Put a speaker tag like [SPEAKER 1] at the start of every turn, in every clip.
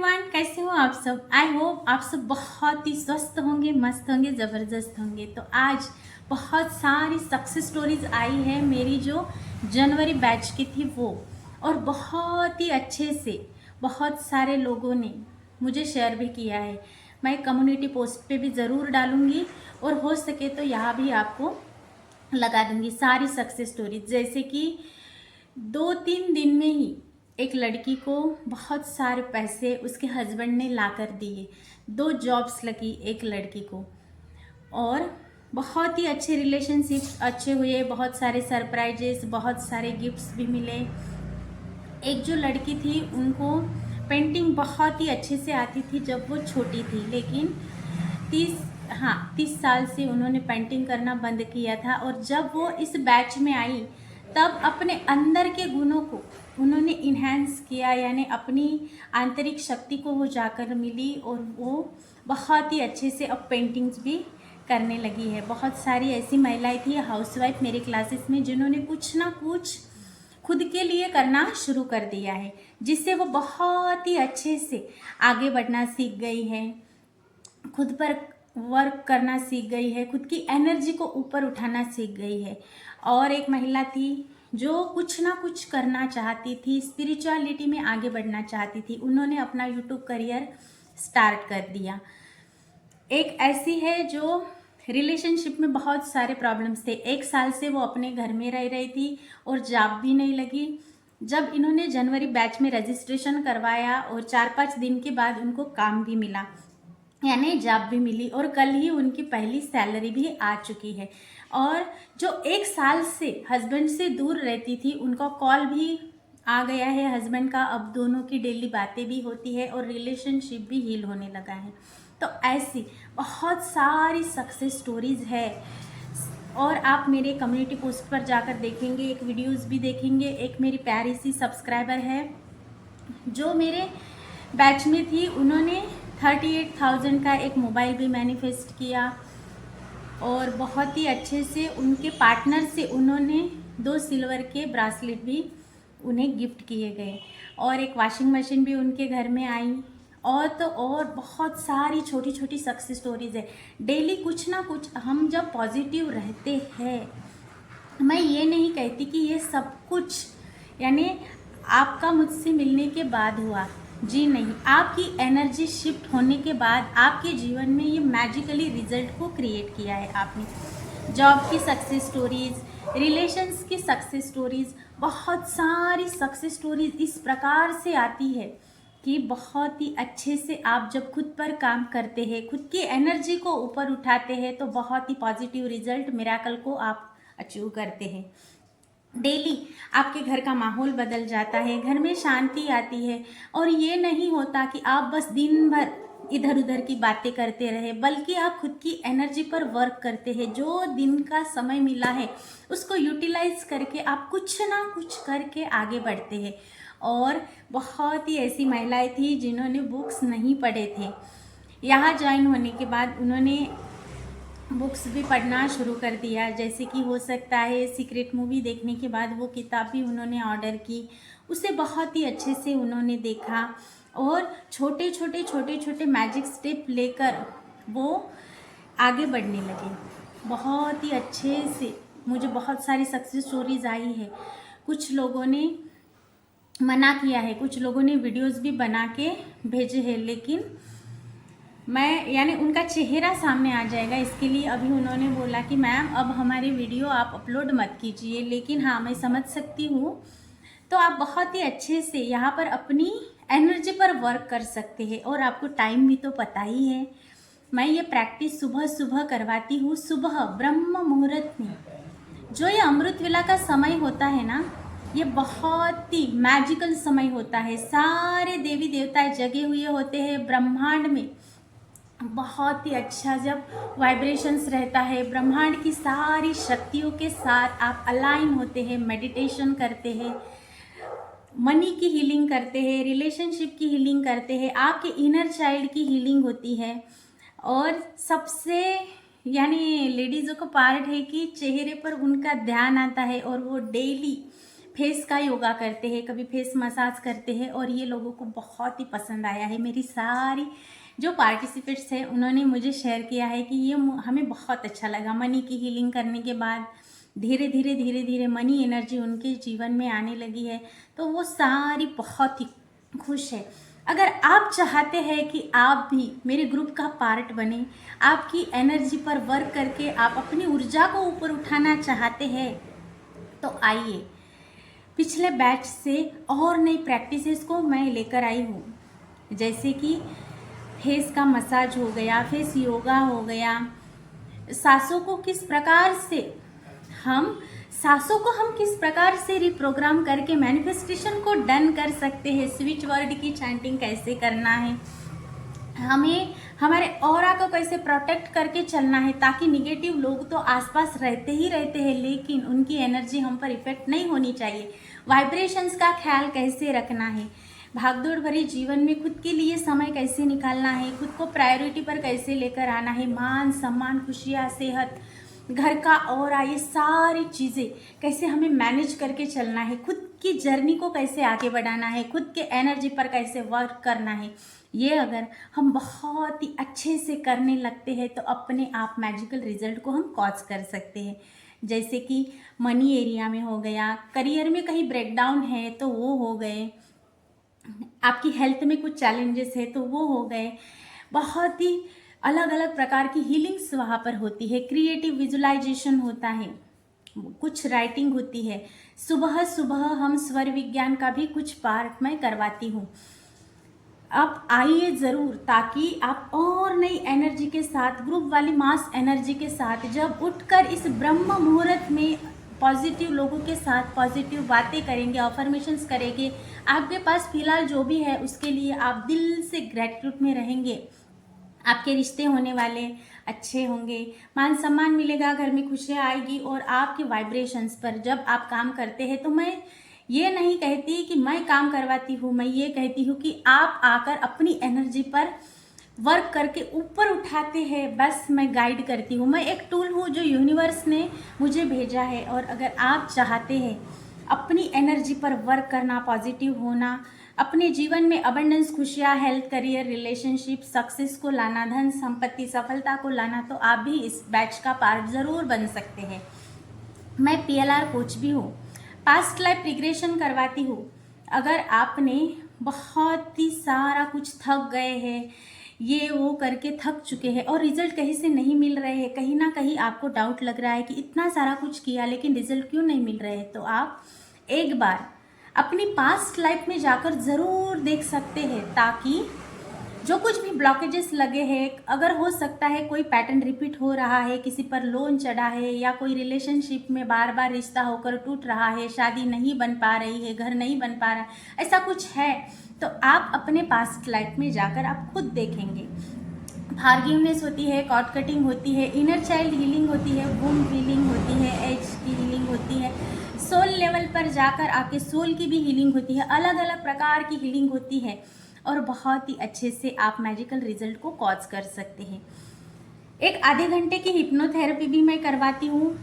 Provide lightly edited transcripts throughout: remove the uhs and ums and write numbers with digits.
[SPEAKER 1] Everyone, कैसे हो आप सब। आई होप आप सब बहुत ही स्वस्थ होंगे, मस्त होंगे, ज़बरदस्त होंगे। तो आज बहुत सारी सक्सेस स्टोरीज आई है मेरी, जो जनवरी बैच की थी वो, और बहुत ही अच्छे से बहुत सारे लोगों ने मुझे शेयर भी किया है। मैं कम्युनिटी पोस्ट पे भी ज़रूर डालूंगी और हो सके तो यहाँ भी आपको लगा दूंगी सारी सक्सेस स्टोरीज। जैसे कि 2-3 दिन में ही एक लड़की को बहुत सारे पैसे उसके हस्बैंड ने ला कर दिए, 2 जॉब्स लगी एक लड़की को, और बहुत ही अच्छे रिलेशनशिप अच्छे हुए, बहुत सारे सरप्राइजेस, बहुत सारे गिफ्ट्स भी मिले। एक जो लड़की थी उनको पेंटिंग बहुत ही अच्छे से आती थी जब वो छोटी थी, लेकिन 30 साल से उन्होंने पेंटिंग करना बंद किया था। और जब वो इस बैच में आई तब अपने अंदर के गुणों को उन्होंने इन्हेंस किया, यानी अपनी आंतरिक शक्ति को वो जाकर मिली और वो बहुत ही अच्छे से अब पेंटिंग्स भी करने लगी है। बहुत सारी ऐसी महिलाएं थी हाउसवाइफ मेरे क्लासेस में जिन्होंने कुछ ना कुछ खुद के लिए करना शुरू कर दिया है, जिससे वो बहुत ही अच्छे से आगे बढ़ना सीख गई है, खुद पर वर्क करना सीख गई है, खुद की एनर्जी को ऊपर उठाना सीख गई है। और एक महिला थी जो कुछ ना कुछ करना चाहती थी, स्पिरिचुअलिटी में आगे बढ़ना चाहती थी, उन्होंने अपना यूट्यूब करियर स्टार्ट कर दिया। एक ऐसी है जो रिलेशनशिप में बहुत सारे प्रॉब्लम्स थे, 1 साल से वो अपने घर में रह रही थी और जॉब भी नहीं लगी। जब इन्होंने जनवरी बैच में रजिस्ट्रेशन करवाया और 4-5 दिन के बाद उनको काम भी मिला, यानी जॉब भी मिली, और कल ही उनकी पहली सैलरी भी आ चुकी है। और जो 1 साल से हस्बैंड से दूर रहती थी उनका कॉल भी आ गया है हस्बैंड का, अब दोनों की डेली बातें भी होती है और रिलेशनशिप भी हील होने लगा है। तो ऐसी बहुत सारी सक्सेस स्टोरीज है, और आप मेरे कम्युनिटी पोस्ट पर जाकर देखेंगे, एक वीडियोस भी देखेंगे। एक मेरी प्यारी सी सब्सक्राइबर है जो मेरे बैच में थी, उन्होंने 38,000 का एक मोबाइल भी मैनिफेस्ट किया, और बहुत ही अच्छे से उनके पार्टनर से उन्होंने 2 सिल्वर के ब्रासलेट भी उन्हें गिफ्ट किए गए, और एक वॉशिंग मशीन भी उनके घर में आई। और तो और बहुत सारी छोटी छोटी सक्सेस स्टोरीज है। डेली कुछ ना कुछ, हम जब पॉजिटिव रहते हैं, मैं ये नहीं कहती कि ये सब कुछ यानी आपका मुझसे मिलने के बाद हुआ, जी नहीं, आपकी एनर्जी शिफ्ट होने के बाद आपके जीवन में ये मैजिकली रिजल्ट को क्रिएट किया है आपने। जॉब की सक्सेस स्टोरीज, रिलेशंस की सक्सेस स्टोरीज, बहुत सारी सक्सेस स्टोरीज इस प्रकार से आती है कि बहुत ही अच्छे से आप जब खुद पर काम करते हैं, खुद की एनर्जी को ऊपर उठाते हैं, तो बहुत ही पॉजिटिव रिजल्ट, मिरेकल को आप अचीव करते हैं। डेली आपके घर का माहौल बदल जाता है, घर में शांति आती है, और ये नहीं होता कि आप बस दिन भर इधर उधर की बातें करते रहे, बल्कि आप खुद की एनर्जी पर वर्क करते हैं। जो दिन का समय मिला है उसको यूटिलाइज करके आप कुछ ना कुछ करके आगे बढ़ते हैं। और बहुत ही ऐसी महिलाएं थी जिन्होंने बुक्स नहीं पढ़े थे, यहाँ ज्वाइन होने के बाद उन्होंने बुक्स भी पढ़ना शुरू कर दिया। जैसे कि हो सकता है सीक्रेट मूवी देखने के बाद वो किताब भी उन्होंने ऑर्डर की, उसे बहुत ही अच्छे से उन्होंने देखा, और छोटे छोटे मैजिक स्टेप लेकर वो आगे बढ़ने लगे बहुत ही अच्छे से। मुझे बहुत सारी सक्सेस स्टोरीज आई है, कुछ लोगों ने मना किया है, कुछ लोगों ने वीडियोस भी बना के भेजे हैं, लेकिन मैं यानी उनका चेहरा सामने आ जाएगा, इसके लिए अभी उन्होंने बोला कि मैम अब हमारी वीडियो आप अपलोड मत कीजिए। लेकिन हाँ, मैं समझ सकती हूँ। तो आप बहुत ही अच्छे से यहाँ पर अपनी एनर्जी पर वर्क कर सकते हैं, और आपको टाइम भी तो पता ही है। मैं ये प्रैक्टिस सुबह सुबह करवाती हूँ, सुबह ब्रह्म मुहूर्त में। जो ये अमृत वेला का समय होता है ना, ये बहुत ही मैजिकल समय होता है। सारे देवी देवता जगे हुए होते हैं ब्रह्मांड में, बहुत ही अच्छा जब वाइब्रेशंस रहता है, ब्रह्मांड की सारी शक्तियों के साथ आप अलाइन होते हैं, मेडिटेशन करते हैं, मनी की हीलिंग करते हैं, रिलेशनशिप की हीलिंग करते हैं, आपके इनर चाइल्ड की हीलिंग होती है। और सबसे यानी लेडीज़ों का पार्ट है कि चेहरे पर उनका ध्यान आता है, और वो डेली फेस का योगा करते हैं, कभी फेस मसाज करते हैं, और ये लोगों को बहुत ही पसंद आया है। मेरी सारी जो पार्टिसिपेट्स हैं उन्होंने मुझे शेयर किया है कि ये हमें बहुत अच्छा लगा। मनी की हीलिंग करने के बाद धीरे धीरे मनी एनर्जी उनके जीवन में आने लगी है, तो वो सारी बहुत ही खुश है। अगर आप चाहते हैं कि आप भी मेरे ग्रुप का पार्ट बने, आपकी एनर्जी पर वर्क करके आप अपनी ऊर्जा को ऊपर उठाना चाहते हैं, तो आइए, पिछले बैच से और नई प्रैक्टिसेस को मैं लेकर आई हूँ, जैसे कि फेस का मसाज हो गया, फेस योगा हो गया, सांसों को किस प्रकार से रिप्रोग्राम करके मैनिफेस्टेशन को डन कर सकते हैं, स्विच वर्ड की चैंटिंग कैसे करना है, हमें हमारे ऑरा को कैसे प्रोटेक्ट करके चलना है, ताकि निगेटिव लोग तो आसपास रहते ही रहते हैं लेकिन उनकी एनर्जी हम पर इफेक्ट नहीं होनी चाहिए, वाइब्रेशंस का ख्याल कैसे रखना है, भागदौड़ भरे जीवन में खुद के लिए समय कैसे निकालना है, खुद को प्रायोरिटी पर कैसे लेकर आना है, मान सम्मान, खुशियाँ, सेहत, घर का ऑरा, ये सारी चीज़ें कैसे हमें मैनेज करके चलना है, खुद की जर्नी को कैसे आगे बढ़ाना है, खुद के एनर्जी पर कैसे वर्क करना है, ये अगर हम बहुत ही अच्छे से करने लगते हैं तो अपने आप मैजिकल रिजल्ट को हम कॉज कर सकते हैं। जैसे कि मनी एरिया में हो गया, करियर में कहीं ब्रेकडाउन है तो वो हो गए, आपकी हेल्थ में कुछ चैलेंजेस है तो वो हो गए, बहुत ही अलग अलग प्रकार की हीलिंग्स वहाँ पर होती है, क्रिएटिव विजुलाइजेशन होता है, कुछ राइटिंग होती है, सुबह सुबह हम स्वर विज्ञान का भी कुछ पार्ट मैं करवाती हूँ। आप आइए ज़रूर, ताकि आप और नई एनर्जी के साथ, ग्रुप वाली मास एनर्जी के साथ जब उठकर इस ब्रह्म मुहूर्त में पॉजिटिव लोगों के साथ पॉजिटिव बातें करेंगे, अफर्मेशंस करेंगे, आपके पास फिलहाल जो भी है उसके लिए आप दिल से ग्रेटिट्यूड में रहेंगे, आपके रिश्ते होने वाले अच्छे होंगे, मान सम्मान मिलेगा, घर में खुशियाँ आएगी, और आपके वाइब्रेशंस पर जब आप काम करते हैं, तो मैं ये नहीं कहती कि मैं काम करवाती हूँ, मैं ये कहती हूँ कि आप आकर अपनी एनर्जी पर वर्क करके ऊपर उठाते हैं, बस मैं गाइड करती हूँ, मैं एक टूल हूँ जो यूनिवर्स ने मुझे भेजा है। और अगर आप चाहते हैं अपनी एनर्जी पर वर्क करना, पॉजिटिव होना, अपने जीवन में अबंडेंस, खुशियाँ, हेल्थ, करियर, रिलेशनशिप, सक्सेस को लाना, धन संपत्ति, सफलता को लाना, तो आप भी इस बैच का पार्ट ज़रूर बन सकते हैं। मैं PLR कोच भी हूँ, पास्ट लाइफ रिग्रेशन करवाती हूँ। अगर आपने बहुत ही सारा कुछ थक गए हैं, ये वो करके थक चुके हैं और रिजल्ट कहीं से नहीं मिल रहे हैं, कहीं ना कहीं आपको डाउट लग रहा है कि इतना सारा कुछ किया लेकिन रिजल्ट क्यों नहीं मिल रहे हैं, तो आप एक बार अपनी पास्ट लाइफ में जाकर ज़रूर देख सकते हैं, ताकि जो कुछ भी ब्लॉकेजेस लगे हैं, अगर हो सकता है कोई पैटर्न रिपीट हो रहा है, किसी पर लोन चढ़ा है, या कोई रिलेशनशिप में बार बार रिश्ता होकर टूट रहा है, शादी नहीं बन पा रही है, घर नहीं बन पा रहा है, ऐसा कुछ है, तो आप अपने पास्ट लाइफ में जाकर आप खुद देखेंगे। फॉरगिवनेस होती है, कॉर्ड कटिंग होती है, इनर चाइल्ड हीलिंग होती है, वुंड हीलिंग होती है, एज की हीलिंग होती है, सोल लेवल पर जाकर आपके सोल की भी हीलिंग होती है, अलग अलग प्रकार की हीलिंग होती है, और बहुत ही अच्छे से आप मैजिकल रिजल्ट को कॉज कर सकते हैं। एक आधे घंटे की हिप्नोथेरेपी भी मैं करवाती हूँ,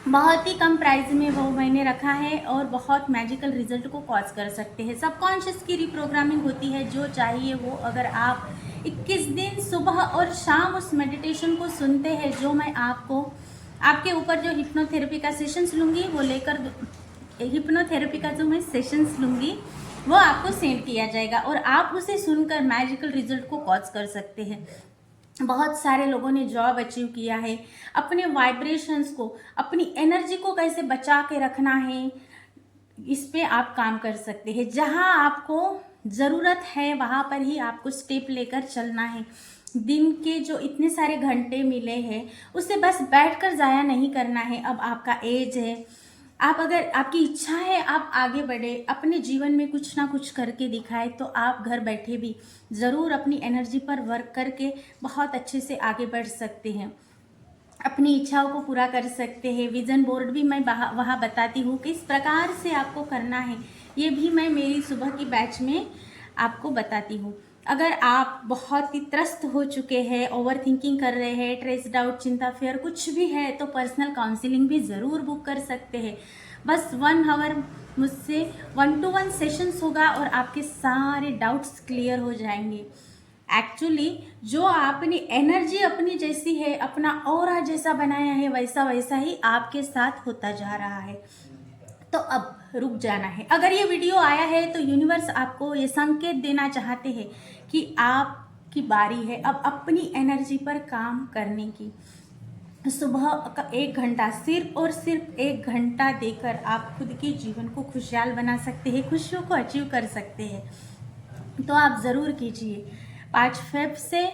[SPEAKER 1] बहुत ही कम प्राइस में वो मैंने रखा है, और बहुत मैजिकल रिजल्ट को कॉज कर सकते हैं। सबकॉन्शियस की रिप्रोग्रामिंग होती है, जो चाहिए वो, अगर आप 21 दिन सुबह और शाम उस मेडिटेशन को सुनते हैं, जो मैं आपको आपके ऊपर जो हिप्नोथेरेपी का सेशंस लूँगी वो लेकर, हिप्नोथेरेपी का जो मैं सेशंस लूँगी वो आपको सेंड किया जाएगा, और आप उसे सुनकर मैजिकल रिजल्ट को कॉज कर सकते हैं। बहुत सारे लोगों ने जॉब अचीव किया है, अपने वाइब्रेशंस को, अपनी एनर्जी को कैसे बचा के रखना है, इस पे आप काम कर सकते हैं। जहाँ आपको ज़रूरत है वहाँ पर ही आपको स्टेप लेकर चलना है। दिन के जो इतने सारे घंटे मिले हैं उसे बस बैठकर ज़ाया नहीं करना है। अब आपका एज है, आप अगर आपकी इच्छा है आप आगे बढ़े, अपने जीवन में कुछ ना कुछ करके दिखाए, तो आप घर बैठे भी ज़रूर अपनी एनर्जी पर वर्क करके बहुत अच्छे से आगे बढ़ सकते हैं, अपनी इच्छाओं को पूरा कर सकते हैं। विज़न बोर्ड भी मैं वहाँ बताती हूँ किस प्रकार से आपको करना है, ये भी मैं मेरी सुबह की बैच में आपको बताती हूँ। अगर आप बहुत ही त्रस्त हो चुके हैं, ओवर थिंकिंग कर रहे हैं, स्ट्रेस्ड आउट, चिंता, फियर कुछ भी है, तो पर्सनल काउंसलिंग भी ज़रूर बुक कर सकते हैं। बस 1 आवर मुझसे 1-to-1 सेशंस होगा और आपके सारे डाउट्स क्लियर हो जाएंगे। एक्चुअली जो आपने एनर्जी अपनी जैसी है, अपना ऑरा जैसा बनाया है, वैसा वैसा ही आपके साथ होता जा रहा है। तो अब रुक जाना है। अगर ये वीडियो आया है तो यूनिवर्स आपको ये संकेत देना चाहते हैं कि आपकी बारी है अब अपनी एनर्जी पर काम करने की। सुबह का 1 घंटा, सिर्फ और सिर्फ 1 घंटा देकर आप खुद के जीवन को खुशहाल बना सकते हैं, खुशियों को अचीव कर सकते हैं। तो आप ज़रूर कीजिए। 5 फेब से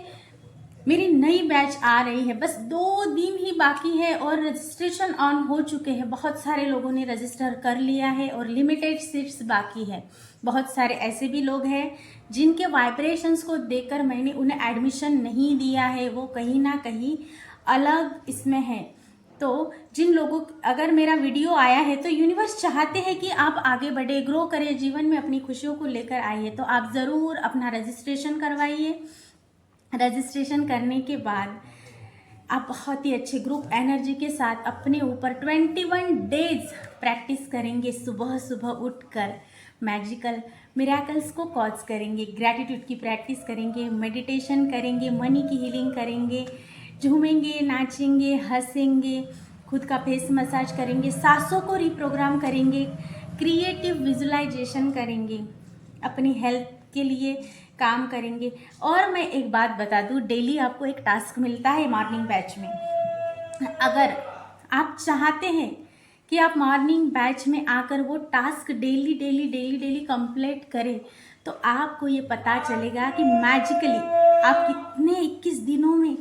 [SPEAKER 1] मेरी नई बैच आ रही है, बस 2 दिन ही बाकी है और रजिस्ट्रेशन ऑन हो चुके हैं। बहुत सारे लोगों ने रजिस्टर कर लिया है और लिमिटेड सीट्स बाकी है। बहुत सारे ऐसे भी लोग हैं जिनके वाइब्रेशंस को देखकर मैंने उन्हें एडमिशन नहीं दिया है, वो कहीं ना कहीं अलग इसमें है। तो जिन लोगों, अगर मेरा वीडियो आया है तो यूनिवर्स चाहते हैं कि आप आगे बढ़े, ग्रो करें, जीवन में अपनी खुशियों को लेकर आइए। तो आप ज़रूर अपना रजिस्ट्रेशन करवाइए। रजिस्ट्रेशन करने के बाद आप बहुत ही अच्छे ग्रुप एनर्जी के साथ अपने ऊपर 21 डेज प्रैक्टिस करेंगे। सुबह सुबह उठकर मैजिकल मिराकल्स को कॉज करेंगे, ग्रैटिट्यूड की प्रैक्टिस करेंगे, मेडिटेशन करेंगे, मनी की हीलिंग करेंगे, झूमेंगे, नाचेंगे, हंसेंगे, खुद का फेस मसाज करेंगे, सांसों को रिप्रोग्राम करेंगे, क्रिएटिव विजुलाइजेशन करेंगे, अपनी हेल्थ के लिए काम करेंगे। और मैं एक बात बता दूं, डेली आपको एक टास्क मिलता है मॉर्निंग बैच में। अगर आप चाहते हैं कि आप मॉर्निंग बैच में आकर वो task daily daily daily daily complete करें, तो आपको ये पता चलेगा कि मैजिकली आप कितने 21 दिनों में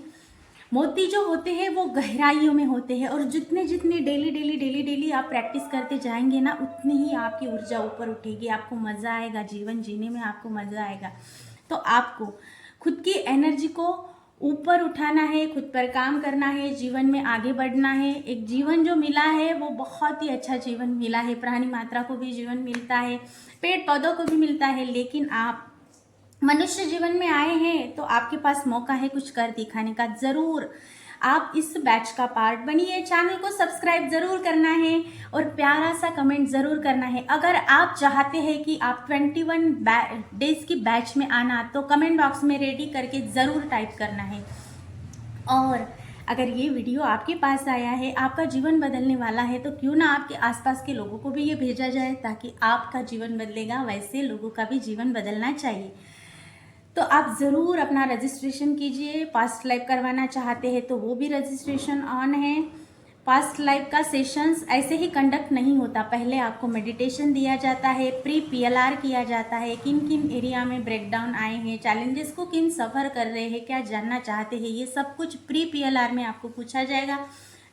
[SPEAKER 1] मोती जो होते हैं वो गहराइयों में होते हैं। और जितने जितने डेली डेली डेली डेली आप प्रैक्टिस करते जाएंगे ना, उतनी ही आपकी ऊर्जा ऊपर उठेगी, आपको मज़ा आएगा, जीवन जीने में आपको मज़ा आएगा। तो आपको खुद की एनर्जी को ऊपर उठाना है, खुद पर काम करना है, जीवन में आगे बढ़ना है। एक जीवन जो मिला है वो बहुत ही अच्छा जीवन मिला है। प्राणी मात्रा को भी जीवन मिलता है, पेड़ पौधों को भी मिलता है, लेकिन आप मनुष्य जीवन में आए हैं तो आपके पास मौका है कुछ कर दिखाने का। ज़रूर आप इस बैच का पार्ट बनिए। चैनल को सब्सक्राइब ज़रूर करना है और प्यारा सा कमेंट ज़रूर करना है। अगर आप चाहते हैं कि आप 21 डेज की बैच में आना, तो कमेंट बॉक्स में रेडी करके ज़रूर टाइप करना है। और अगर ये वीडियो आपके पास आया है, आपका जीवन बदलने वाला है, तो क्यों ना आपके आसपास के लोगों को भी ये भेजा जाए, ताकि आपका जीवन बदलेगा वैसे लोगों का भी जीवन बदलना चाहिए। तो आप ज़रूर अपना रजिस्ट्रेशन कीजिए। पास्ट लाइफ करवाना चाहते हैं तो वो भी रजिस्ट्रेशन ऑन है। पास्ट लाइफ का सेशंस ऐसे ही कंडक्ट नहीं होता, पहले आपको मेडिटेशन दिया जाता है, प्री PLR किया जाता है, किन किन एरिया में ब्रेकडाउन आए हैं, चैलेंजेस को किन सफ़र कर रहे हैं, क्या जानना चाहते हैं, ये सब कुछ प्री PLR में आपको पूछा जाएगा।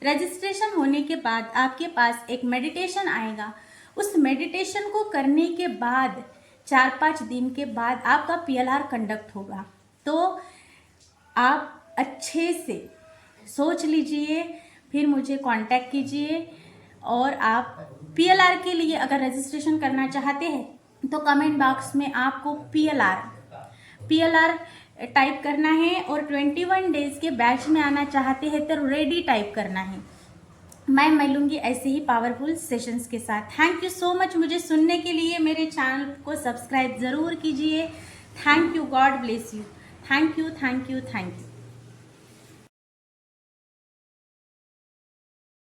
[SPEAKER 1] रजिस्ट्रेशन होने के बाद आपके पास एक मेडिटेशन आएगा। उस मेडिटेशन को करने के बाद 4-5 दिन के बाद आपका PLR कंडक्ट होगा। तो आप अच्छे से सोच लीजिए, फिर मुझे कांटेक्ट कीजिए। और आप PLR के लिए अगर रजिस्ट्रेशन करना चाहते हैं तो कमेंट बॉक्स में आपको PLR टाइप करना है, और 21 डेज के बैच में आना चाहते हैं तो रेडी टाइप करना है। मैं मिलूंगी ऐसे ही पावरफुल सेशंस के साथ। थैंक यू सो मच मुझे सुनने के लिए। मेरे चैनल को सब्सक्राइब ज़रूर कीजिए। Thank you, God bless you. Thank you, thank you, thank you.